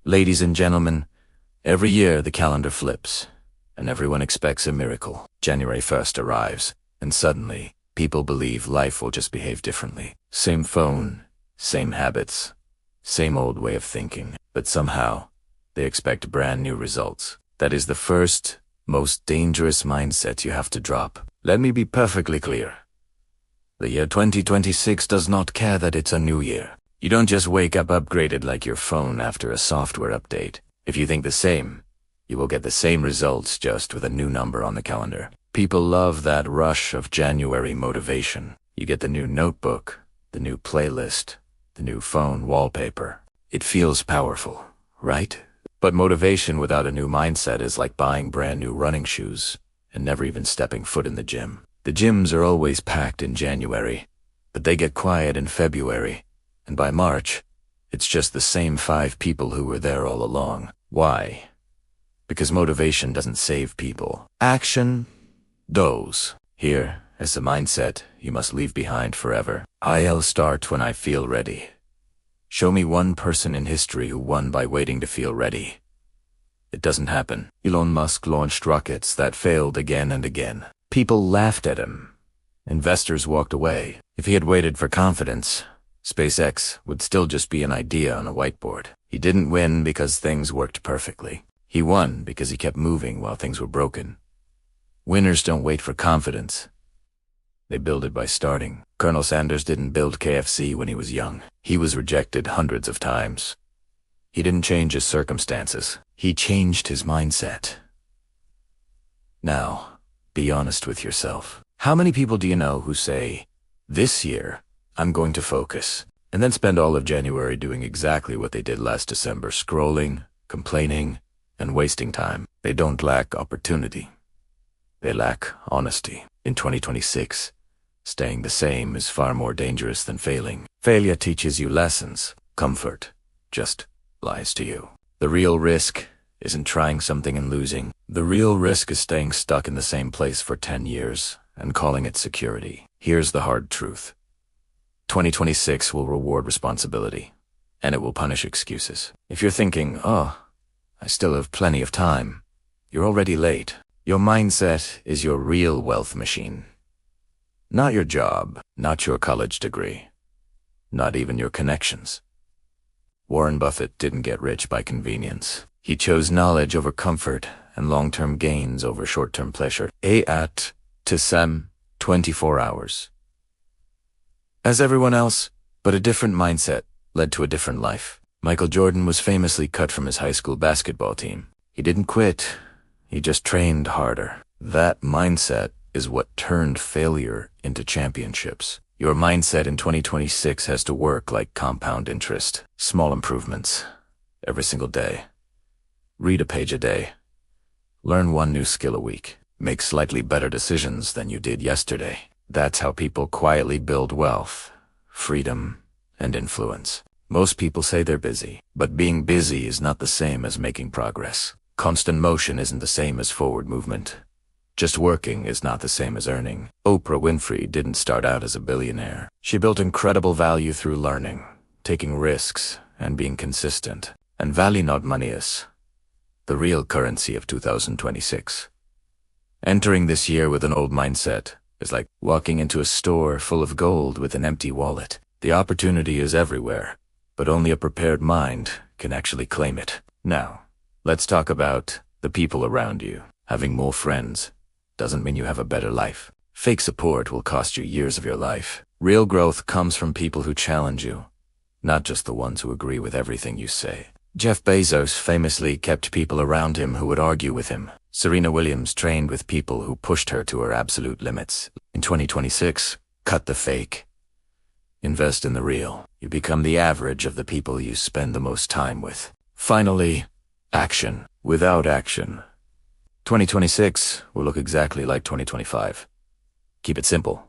Ladies and gentlemen, every year the calendar flips, and everyone expects a miracle. January 1st arrives, and suddenly, people believe life will just behave differently. Same phone, same habits, same old way of thinking, but somehow, they expect brand new results. That is the first, most dangerous mindset you have to drop. Let me be perfectly clear. The year 2026 does not care that it's a new year. You don't just wake up upgraded like your phone after a software update. If you think the same, you will get the same results just with a new number on the calendar. People love that rush of January motivation. You get the new notebook, the new playlist, the new phone wallpaper. It feels powerful, right? But motivation without a new mindset is like buying brand new running shoes and never even stepping foot in the gym. The gyms are always packed in January, but they get quiet in February. And by March, it's just the same 5 people who were there all along. Why? Because motivation doesn't save people. Action does. Here, as a mindset, you must leave behind forever. I'll start when I feel ready. Show me one person in history who won by waiting to feel ready. It doesn't happen. Elon Musk launched rockets that failed again and again. People laughed at him. Investors walked away. If he had waited for confidence, SpaceX would still just be an idea on a whiteboard. He didn't win because things worked perfectly. He won because he kept moving while things were broken. Winners don't wait for confidence. They build it by starting. Colonel Sanders didn't build KFC when he was young. He was rejected hundreds of times. He didn't change his circumstances. He changed his mindset. Now, be honest with yourself. How many people do you know who say, "This year, I'm going to focus," and then spend all of January doing exactly what they did last December, scrolling, complaining, and wasting time? They don't lack opportunity. They lack honesty. In 2026, staying the same is far more dangerous than failing. Failure teaches you lessons. Comfort just lies to you. The real risk isn't trying something and losing. The real risk is staying stuck in the same place for 10 years and calling it security. Here's the hard truth. 2026 will reward responsibility, and it will punish excuses. If you're thinking, "Oh, I still have plenty of time," you're already late. Your mindset is your real wealth machine. Not your job, not your college degree, not even your connections. Warren Buffett didn't get rich by convenience. He chose knowledge over comfort and long-term gains over short-term pleasure. To some 24 hours. As everyone else, but a different mindset led to a different life. Michael Jordan was famously cut from his high school basketball team. He didn't quit. He just trained harder. That mindset is what turned failure into championships. Your mindset in 2026 has to work like compound interest. Small improvements every single day. Read a page a day. Learn one new skill a week. Make slightly better decisions than you did yesterday. That's how people quietly build wealth, freedom, and influence. Most people say they're busy, but being busy is not the same as making progress. Constant motion isn't the same as forward movement. Just working is not the same as earning. Oprah Winfrey didn't start out as a billionaire. She built incredible value through learning, taking risks, and being consistent. And value not money is the real currency of 2026. Entering this year with an old mindset is like walking into a store full of gold with an empty wallet. The opportunity is everywhere, but only a prepared mind can actually claim it. Now, let's talk about the people around you. Having more friends doesn't mean you have a better life. Fake support will cost you years of your life. Real growth comes from people who challenge you, not just the ones who agree with everything you say. Jeff Bezos famously kept people around him who would argue with him. Serena Williams trained with people who pushed her to her absolute limits. In 2026, cut the fake. Invest in the real. You become the average of the people you spend the most time with. Finally, action. Without action, 2026 will look exactly like 2025. Keep it simple.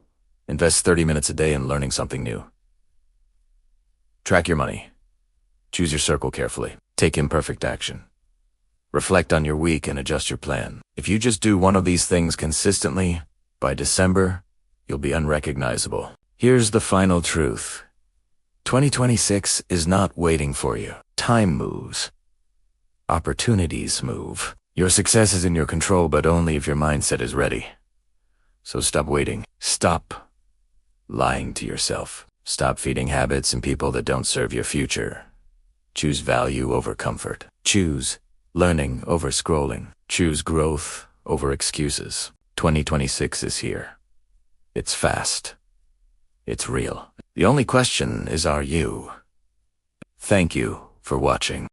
Invest 30 minutes a day in learning something new. Track your money. Choose your circle carefully. Take imperfect action. Reflect on your week and adjust your plan. If you just do one of these things consistently, by December, you'll be unrecognizable. Here's the final truth. 2026 is not waiting for you. Time moves, Opportunities move. Your success is in your control, but only if your mindset is ready. So stop waiting. Stop lying to yourself. Stop feeding habits and people that don't serve your future. Choose value over comfort. Choose learning over scrolling. Choose growth over excuses. 2026 is here. It's fast. It's real. The only question is, are you? Thank you for watching.